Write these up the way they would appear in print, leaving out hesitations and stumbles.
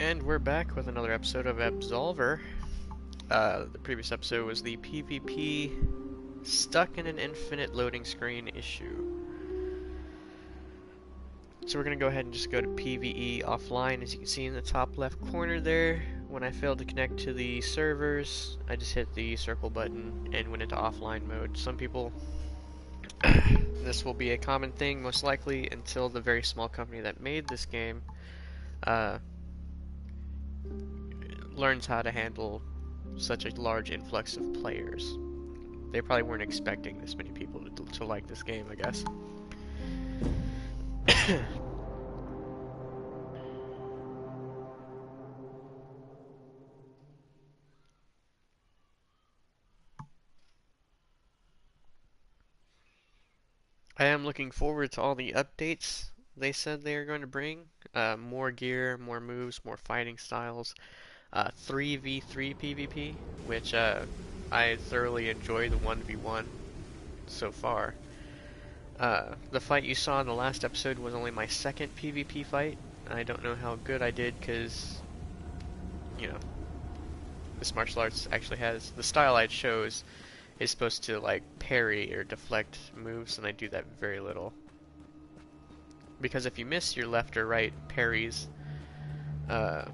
And we're back with another episode of Absolver. The previous episode was the PvP stuck in an infinite loading screen issue. So we're going to go ahead and just go to PvE offline. As you can see in the top left corner there, when I failed to connect to the servers, I just hit the circle button and went into offline mode. Some people, this will be a common thing most likely until the very small company that made this game learns how to handle such a large influx of players. They probably weren't expecting this many people to like this game, I guess. I am looking forward to all the updates they said they are going to bring. More gear, more moves, more fighting styles. 3v3 PvP, which I thoroughly enjoy the 1v1 so far. The fight you saw in the last episode was only my second PvP fight. I don't know how good I did because, you know, this martial arts actually has, the style I chose is supposed to like parry or deflect moves, and I do that very little. Because if you miss your left or right parries, the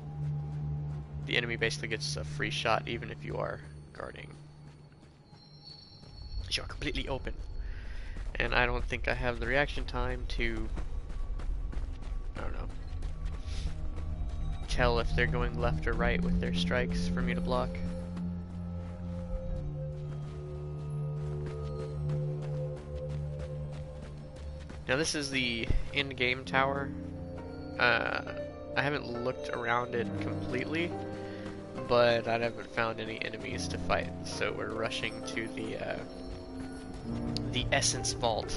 enemy basically gets a free shot even if you are guarding. You're completely open. And I don't think I have the reaction time to, I don't know, tell if they're going left or right with their strikes for me to block. Now this is the in-game tower. I haven't looked around it completely, but I haven't found any enemies to fight, so we're rushing to the Essence Vault,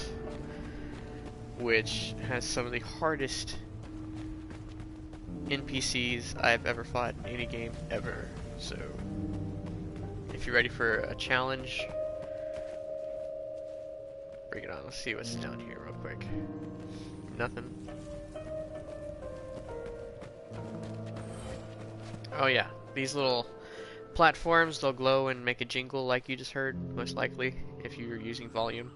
which has some of the hardest NPCs I've ever fought in any game ever. So, if you're ready for a challenge, bring it on. Let's see what's down here real quick. Nothing. Oh yeah, these little platforms, they'll glow and make a jingle like you just heard, most likely, if you're using volume.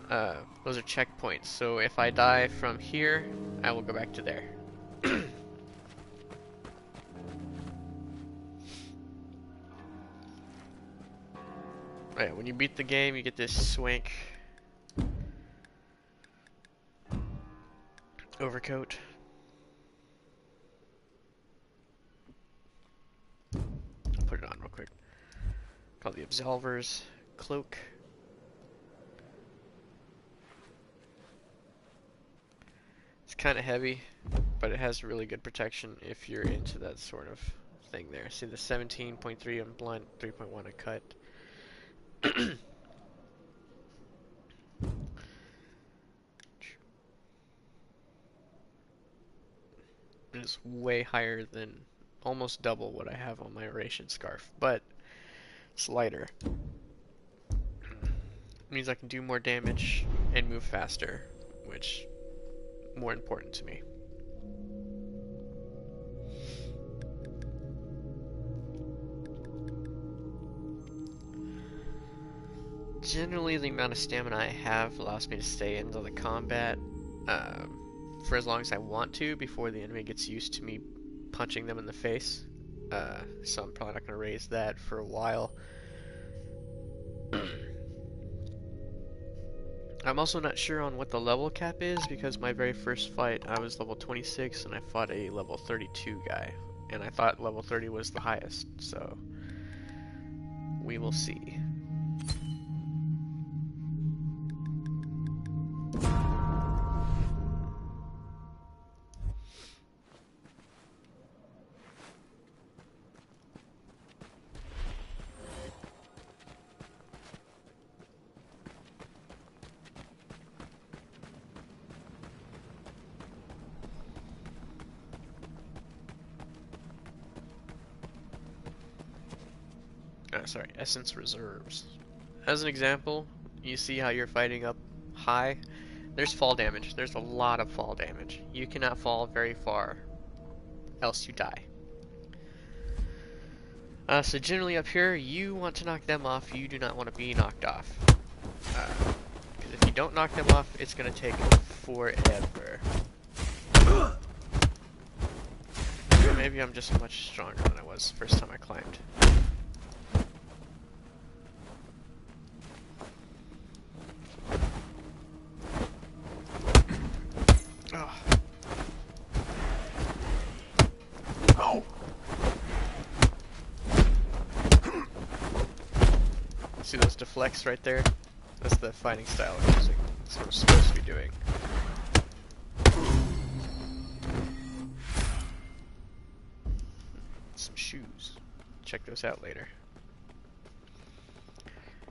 Those are checkpoints, so if I die from here, I will go back to there. Alright, when you beat the game, you get this swank overcoat. I'll put it on real quick. Called the Absolver's cloak. It's kind of heavy, but it has really good protection if you're into that sort of thing there. See the 17.3 on blunt, 3.1 on cut. It's way higher than, almost double what I have on my Oration Scarf, but it's lighter. It means I can do more damage and move faster, which more important to me. Generally, the amount of stamina I have allows me to stay into the combat for as long as I want to before the enemy gets used to me punching them in the face. So I'm probably not going to raise that for a while. I'm also not sure on what the level cap is, because my very first fight I was level 26 and I fought a level 32 guy, and I thought level 30 was the highest, so we will see. Sorry, Essence Reserves. As an example, you see how you're fighting up high. There's fall damage. There's a lot of fall damage. You cannot fall very far, else you die. So generally up here, you want to knock them off. You do not want to be knocked off. Because if you don't knock them off, it's going to take forever. Maybe I'm just much stronger than I was the first time I climbed. Oh. Oh. See those deflects right there? That's the fighting style I'm using. That's what I'm supposed to be doing. Some shoes. Check those out later.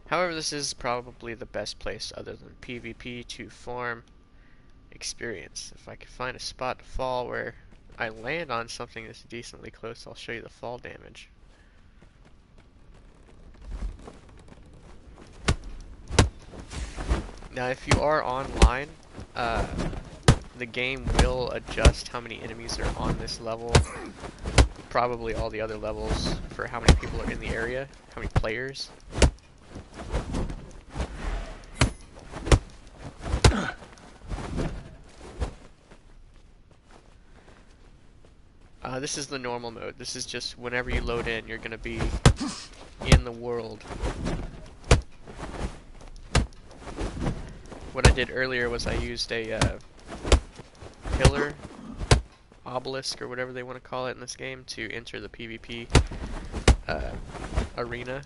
However, this is probably the best place other than PvP to farm experience. If I could find a spot to fall where I land on something that's decently close, I'll show you the fall damage. Now, if you are online, the game will adjust how many enemies are on this level, probably all the other levels, for how many people are in the area, how many players. This is the normal mode. This is just whenever you load in, you're going to be in the world. What I did earlier was I used a pillar, obelisk, or whatever they want to call it in this game, to enter the PvP arena.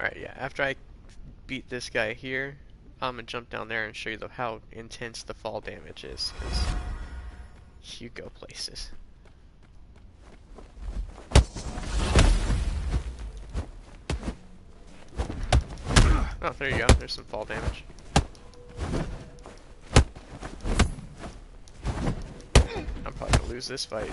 Alright, yeah, after I beat this guy here, I'm gonna jump down there and show you how intense the fall damage is, because you go places. Oh, there you go, there's some fall damage. I'm probably gonna lose this fight.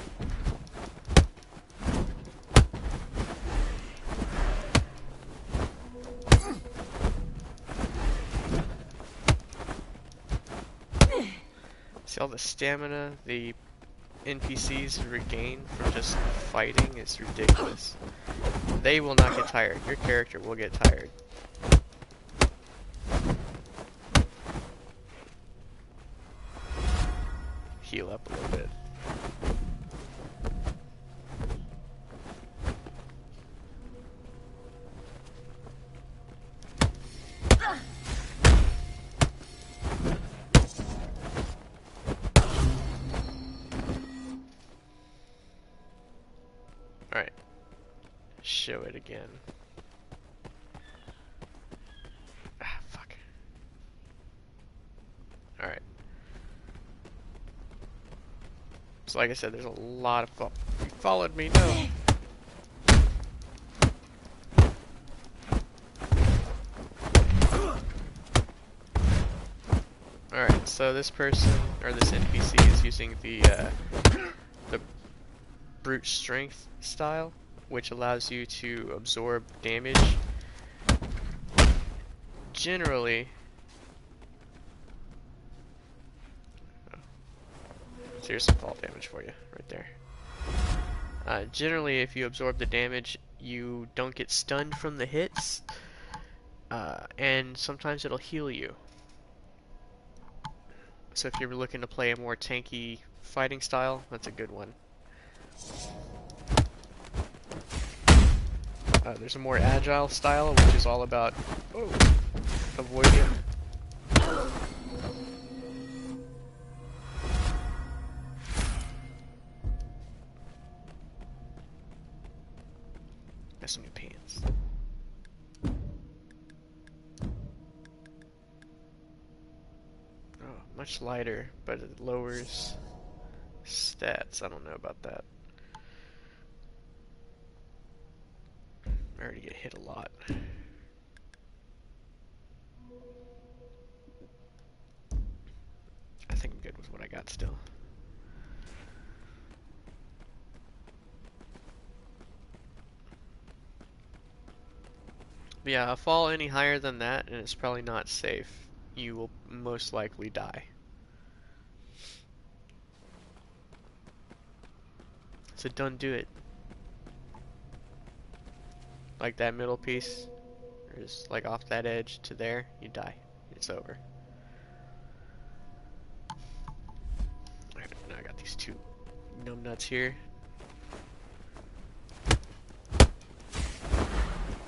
See all the stamina the NPCs regain from just fighting is ridiculous. They will not get tired. Your character will get tired. Heal up a little bit. Alright. Show it again. Ah, fuck. Alright. So like I said, there's a lot of fall. You followed me, no. Alright, so this person, or this NPC, is using the brute strength style, which allows you to absorb damage. Generally, so here's some fall damage for you, right there. Generally, if you absorb the damage, you don't get stunned from the hits, and sometimes it'll heal you. So if you're looking to play a more tanky fighting style, that's a good one. There's a more agile style, which is all about avoiding. Got some new pants. Oh, much lighter, but it lowers stats. I don't know about that. I already get hit a lot. what I got still. But yeah, fall any higher than that, and it's probably not safe. You will most likely die. So don't do it. Like that middle piece, or just like off that edge to there, you die. It's over. Alright, now I got these two numbnuts here.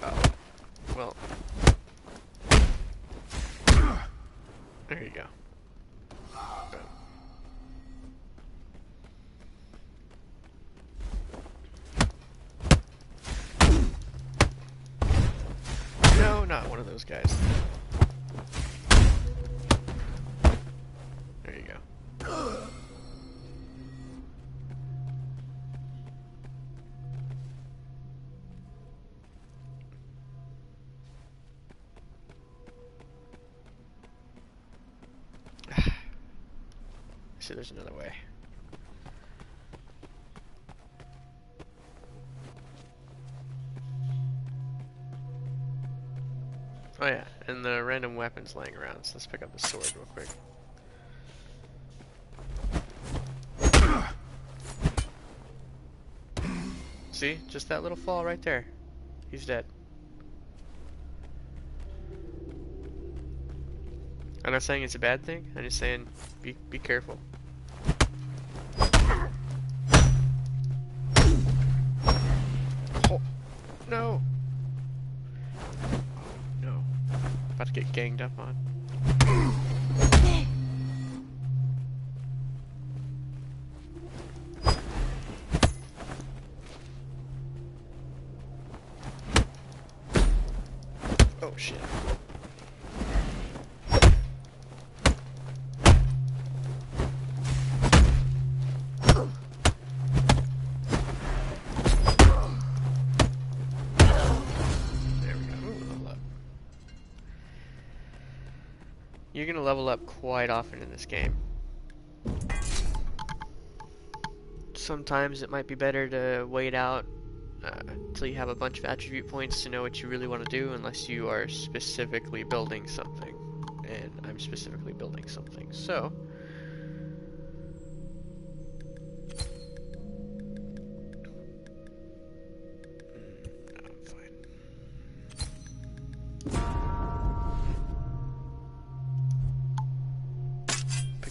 Oh, well. There you go. No, not one of those guys. There you go. See, there's another way. Oh yeah, and the random weapons laying around, so let's pick up the sword real quick. See? Just that little fall right there. He's dead. I'm not saying it's a bad thing, I'm just saying be careful. Oh, no! No. About to get ganged up on. Oh shit. You're gonna level up quite often in this game. Sometimes it might be better to wait out until you have a bunch of attribute points to know what you really want to do, unless you are specifically building something. And I'm specifically building something, so...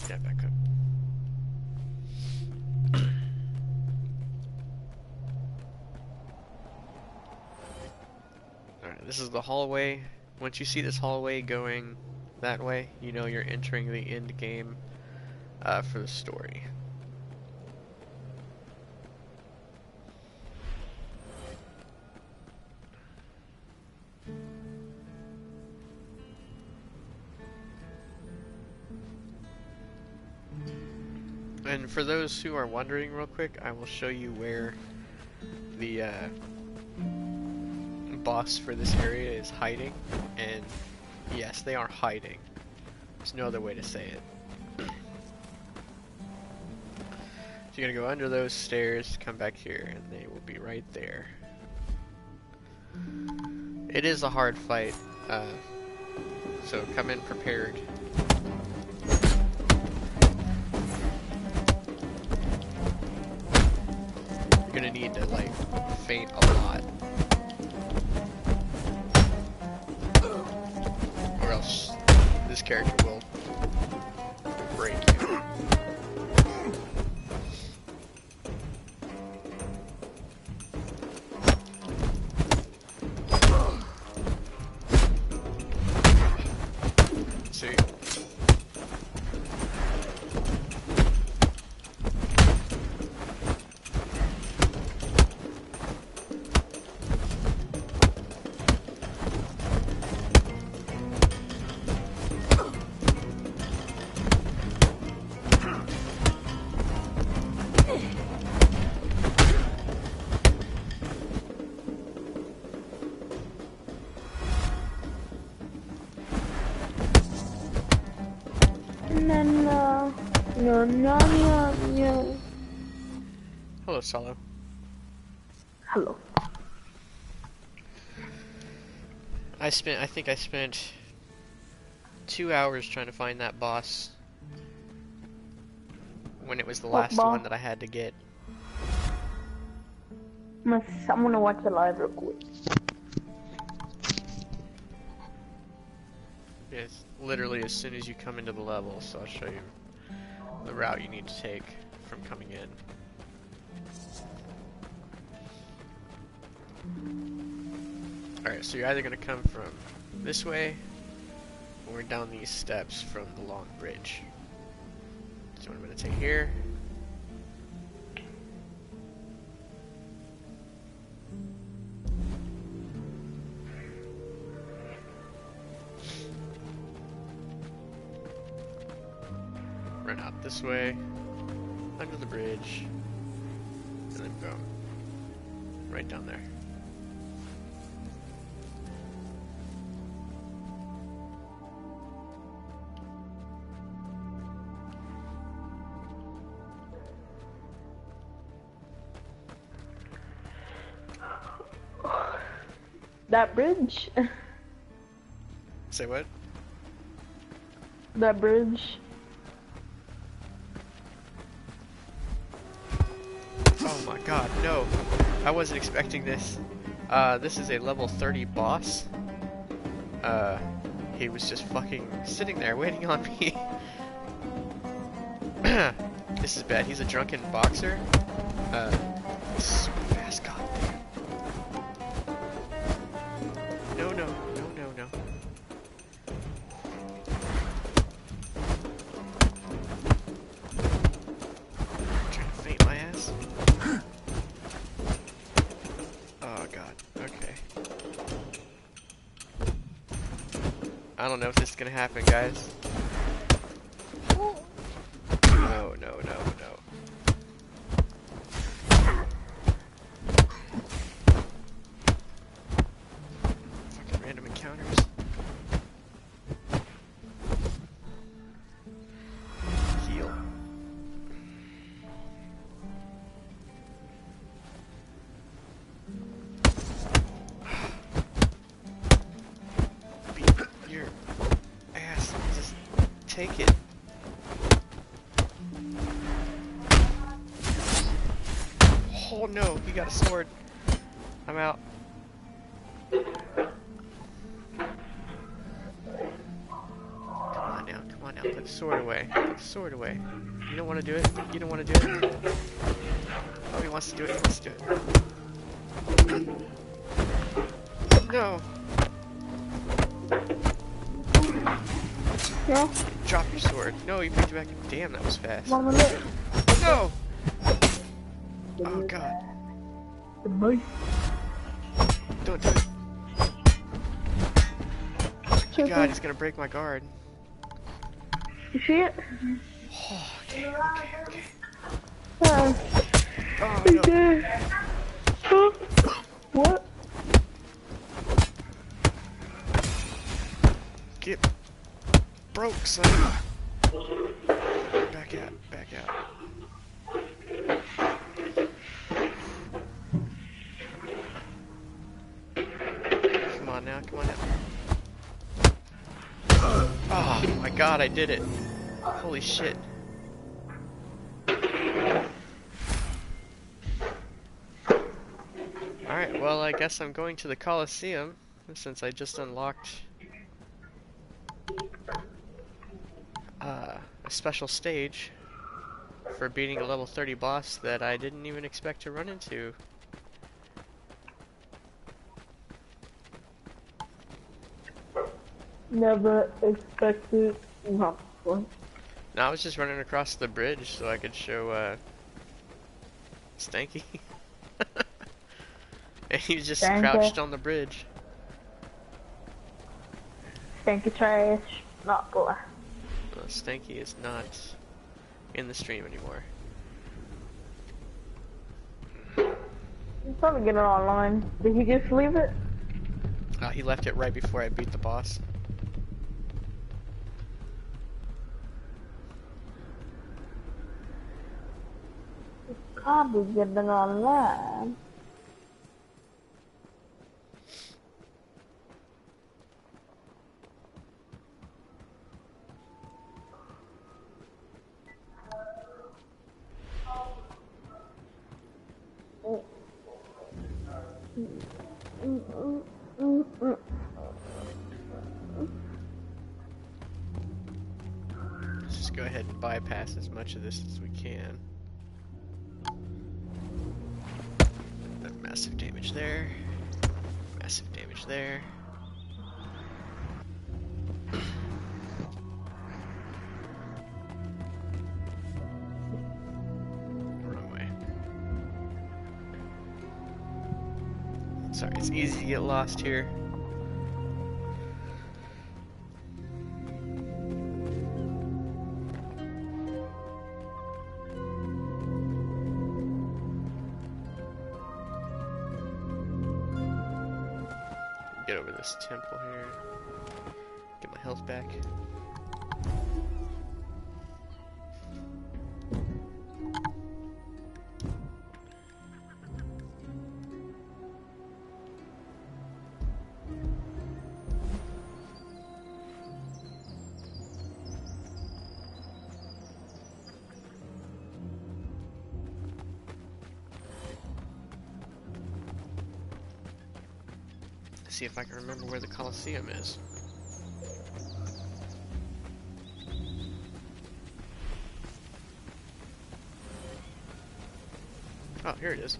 that back up. Alright, this is the hallway. Once you see this hallway going that way, you know you're entering the end game for the story. And for those who are wondering real quick, I will show you where the boss for this area is hiding. And yes, they are hiding. There's no other way to say it. So you're gonna go under those stairs, come back here, and they will be right there. It is a hard fight, so come in prepared. You're gonna need to like faint a lot, or else this character will break you. See? Hello, Solo. Hello. I think I spent 2 hours trying to find that boss when it was the last one that I had to get. I'm gonna watch it live real quick. It's literally as soon as you come into the level, so I'll show you the route you need to take from coming in. Alright, so you're either going to come from this way or down these steps from the long bridge. So what I'm going to take here. Run out this way, under the bridge, and then boom, right down there. That bridge? Say what? That bridge? Oh my god, no. I wasn't expecting this. This is a level 30 boss. He was just fucking sitting there waiting on me. This is bad. He's a drunken boxer. Super fast, goddamn. No, no, no, no, no. Trying to feint my ass. Oh god, okay. I don't know if this is gonna happen, guys. No, no, no, no. Fucking random encounters. Heal. Beat your ass. Just take it. Oh no, he got a sword. I'm out. Come on now, put the sword away. Put the sword away. You don't want to do it? You don't want to do it? Oh, he wants to do it, he wants to do it. No! Yeah. Drop your sword. No, he picked it back. Damn, that was fast. Mama, look. No! Oh god. The boy. Don't do it. God, he's gonna break my guard. You see it? Oh, okay, okay, okay. Oh, Oh he's no. there. Huh? What? Get broke, son. Back out, back out. Come on now, come on now. Oh my god, I did it. Holy shit. Alright, well, I guess I'm going to the Coliseum, since I just unlocked a special stage for beating a level 30 boss that I didn't even expect to run into. Never expected. No. No, I was just running across the bridge so I could show Stanky. And he was just Stanky. crouched on the bridge. Stanky trash. Not boy. Well, Stanky is not in the stream anymore. He's probably getting online. Did he just leave it? He left it right before I beat the boss. I'll be getting online. Let's just go ahead and bypass as much of this as we can. Massive damage there. Massive damage there. Wrong way. Sorry, it's easy to get lost here. Get over this temple here. Get my health back. See if I can remember where the Colosseum is. Oh, here it is.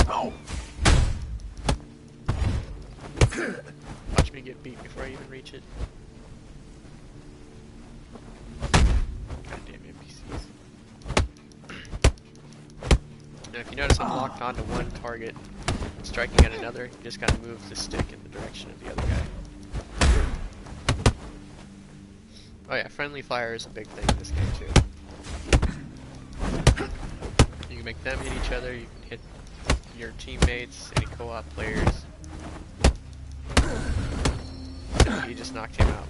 Oh! Watch me get beat before I even reach it. Goddamn NPCs. Now, if you notice, I'm locked onto one target. Striking at another, you just gotta move the stick in the direction of the other guy. Oh yeah, friendly fire is a big thing in this game too. You can make them hit each other, you can hit your teammates, any co-op players. You just knocked him out.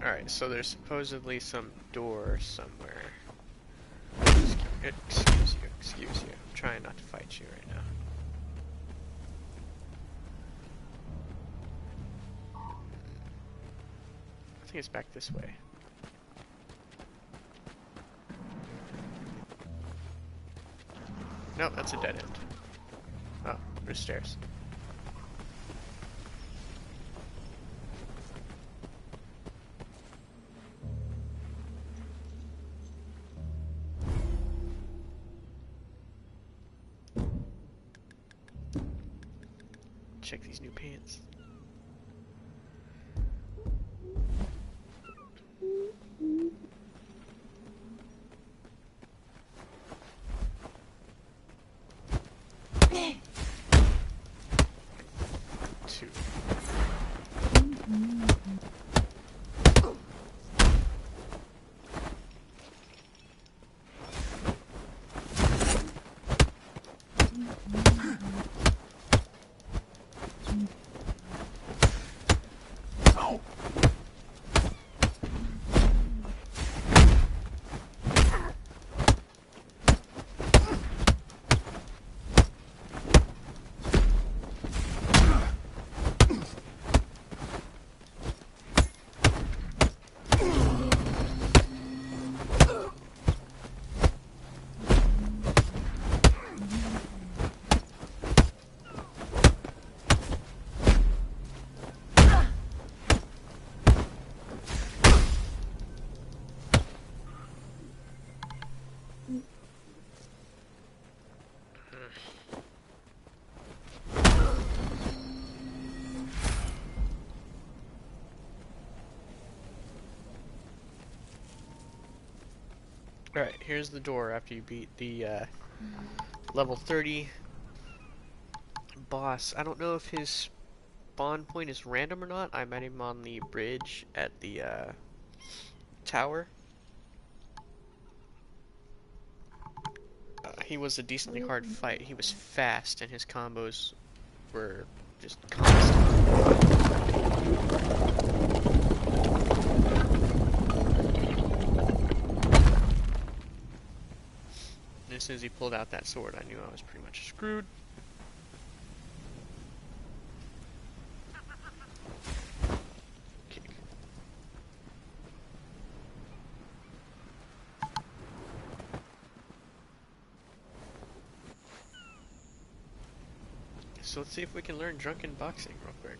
Alright, so there's supposedly some door somewhere. Excuse you. I'm trying not to fight you right now. I think it's back this way. No, that's a dead end. Oh, there's stairs. Check these new pants. Two. Alright, here's the door after you beat the level 30 boss. I don't know if his spawn point is random or not. I met him on the bridge at the tower. He was a decently hard fight. He was fast and his combos were just constant. And as soon as he pulled out that sword, I knew I was pretty much screwed. So let's see if we can learn drunken boxing real quick.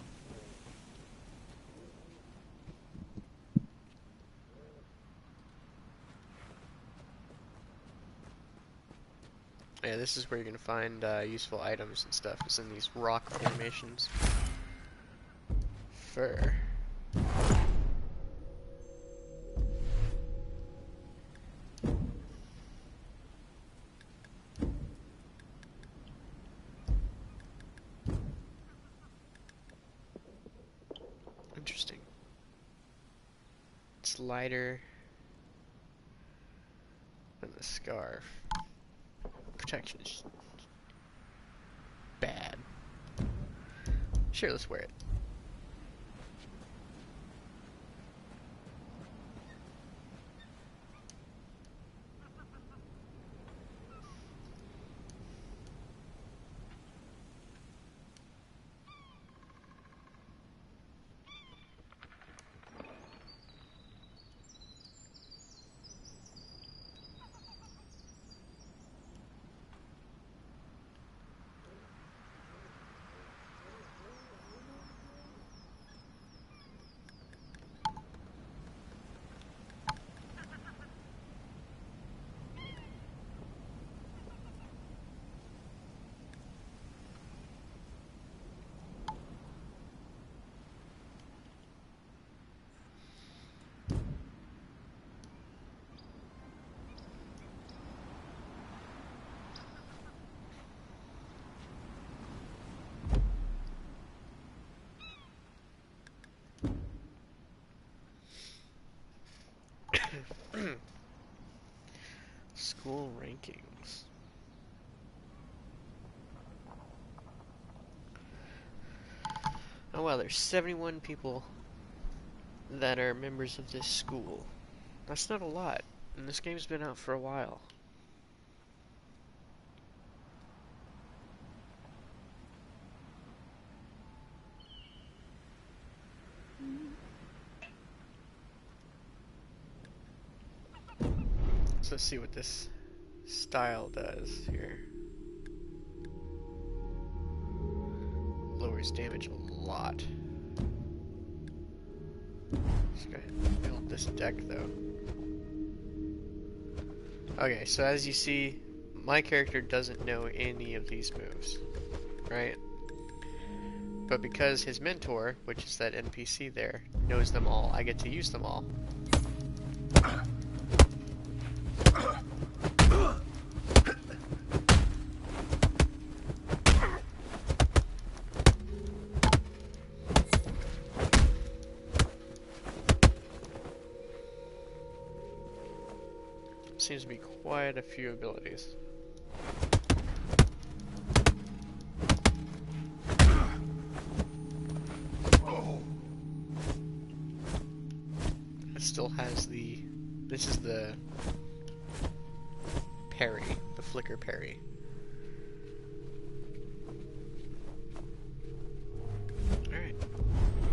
Yeah, this is where you're gonna find useful items and stuff. It's in these rock formations. Fur. Interesting. It's lighter than the scarf. Protection is bad. Sure, let's wear it. School rankings. Oh wow, there's 71 people that are members of this school. That's not a lot, and this game's been out for a while. So let's see what this style does here. Lowers damage a lot. Let's go ahead and build this deck though. Okay, so as you see, my character doesn't know any of these moves, right? But because his mentor, which is that NPC there, knows them all, I get to use them all. Seems to be quite a few abilities. It still has the... This is the parry, the flicker parry. Alright,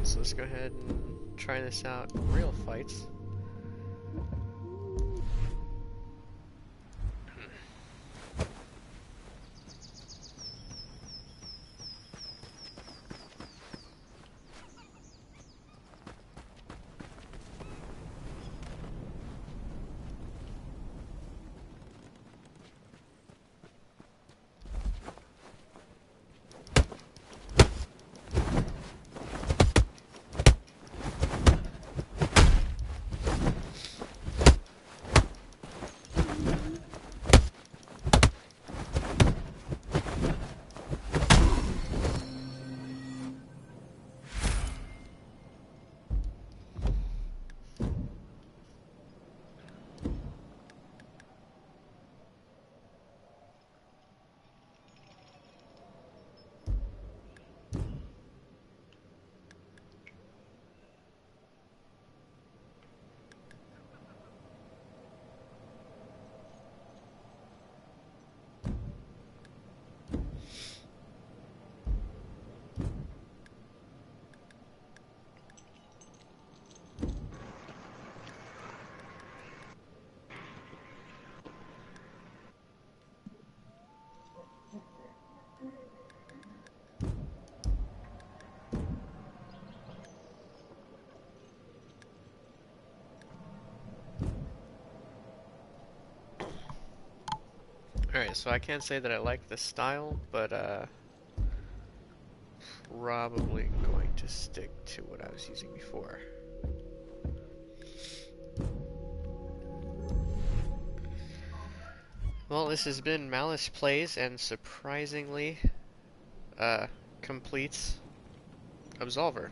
so let's go ahead and try this out in real fights. Alright, so I can't say that I like the style, but probably going to stick to what I was using before. Well, this has been Malice Plays and surprisingly uh completes Absolver.